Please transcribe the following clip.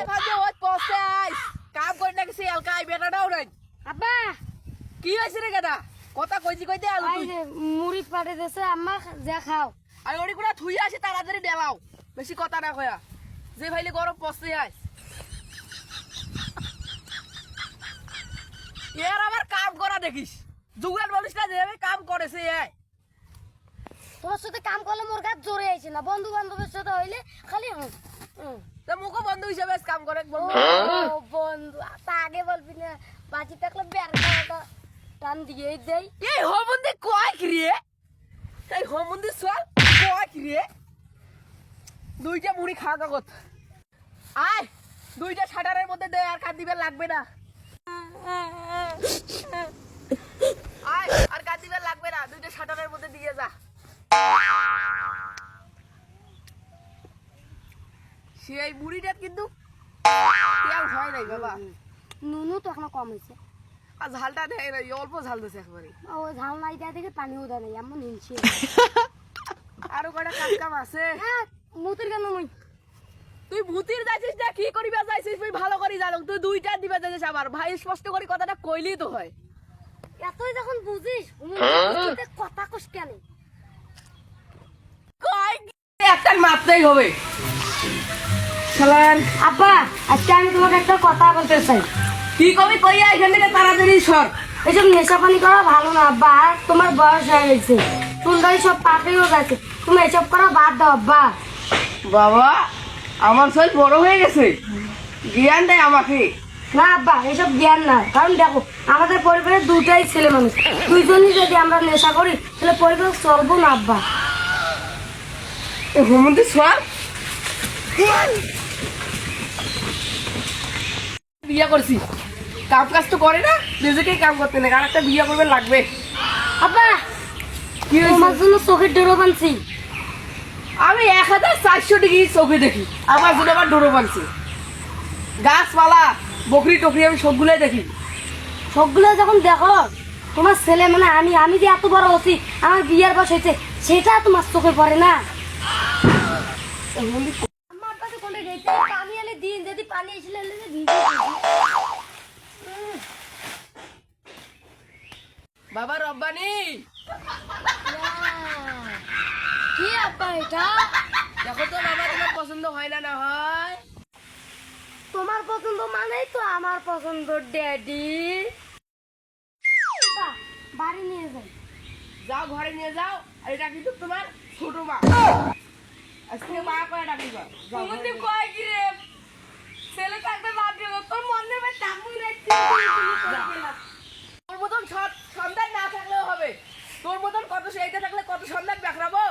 কাজে ওই পৌঁছে আইস কাম করে নাকি সে এলকাই বেটাটাও নাই আব্বা কি হইছে রে গাদা কথা কইতে আলু আই যে মুড়ি পাড়ে দেছে আম্মা যা খাও আমি ওড়ি গুলা থুই আসি তাড়াতাড়ি দেলাও বেশি কথা না কয়া যে ভাইলে গরম পৌঁছে আইস এর আবার কাম করা দেখিস যুগের বলিস না যে কাম করেছে এই তোর সাথে কাম করলে মোর গাত জোরে আইছে না বন্ধু বান্ধবের সাথে হইলে খালি তা মুখো বন্ধু হিসেবে কাম করে বলবো ও বন্ধু তা আগে বলবি না বাজি থাকলে বের করাটা টান দিয়ে দেই এই হোমন্দি কয় ক্রিয়ে এই হোমন্দি সর কয় ক্রিয়ে দুইটা মুড়ি খাওয়া কাগজ আয় দুইটা ছাটারের মধ্যে দে আর কাট দিবে লাগবে না আয় আর কাট দিবে লাগবে না দুইটা ছাটারের মধ্যে দিয়ে যা সেই মুড়িটা কিন্তু তেল হয় নাই বাবা নুনু তো এখনো কম হয়েছে আর ঝালটা দেয় নাই অল্প ঝাল দিছে একবারে ও ঝাল নাই দেয় দেখে পানিও দেয় নাই এমন নিনছি আরো কয়টা কাজ কাম আছে মুতির কেন মুই তুই ভূতির যাইছিস না কি করিবা যাইছিস তুই ভালো করে জানো তুই দুইটা দিবা যাইছিস আবার ভাই স্পষ্ট করে কথাটা কইলেই তো হয় এতই যখন বুঝিস কথা কস কেন কয় একটা মাপতেই হবে শালার আব্বা আজকে আমি তোমাকে একটা কথা বলতে চাই কি কবি কইয়া এখান থেকে তাড়াতাড়ি সর এসব নেশা পানি করা ভালো না আব্বা আর তোমার বয়স হয়ে গেছে সুন্দরী সব পাকেও গেছে তুমি এসব করা বাদ দাও আব্বা বাবা আমার শরীর বড় হয়ে গেছে জ্ঞান দেয় আমাকে না আব্বা এসব জ্ঞান না কারণ দেখো আমাদের পরিবারে দুটাই ছেলে মানুষ দুইজনই যদি আমরা নেশা করি তাহলে পরিবার চলবো না আব্বা হোমন্দি সর বিয়ে করছি কাম কাজ তো করে না নিজেকেই কাম করতে না কার একটা বিয়ে করবে লাগবে আব্বা কি তোমার জন্য চোখের ডোরো বানছি আমি 1400 ডিগ্রি চোখে দেখি আমার জন্য আবার ডোরো বানছে গাছপালা বকরি টকরি আমি সবগুলোই দেখি সবগুলো যখন দেখো তোমার ছেলে মানে আমি যে এত বড় হচ্ছি আমার বিয়ের বয়স হয়েছে সেটা তোমার চোখে পড়ে না আমার কাছে কোনে গেছে পানি এলে দিন যদি পানি এসে বাবা রব্বানি কি আব্বা এটা দেখো তো বাবা তোমার পছন্দ হয় না না হয় তোমার পছন্দ মানেই তো আমার পছন্দ ড্যাডি বাড়ি নিয়ে যাই যাও ঘরে নিয়ে যাও আর এটা কিন্তু তোমার ছোট মা আজকে মা কয়ে ডাকিবা তুমি কয় কি রে ছেলে থাকবে বাদ দিও তোর মন নেবে টাকুই রাখছি তোর মতন সন্তান না থাকলেও হবে তোর মতন কত সেইটা থাকলে কত সন্তান বেকরাবো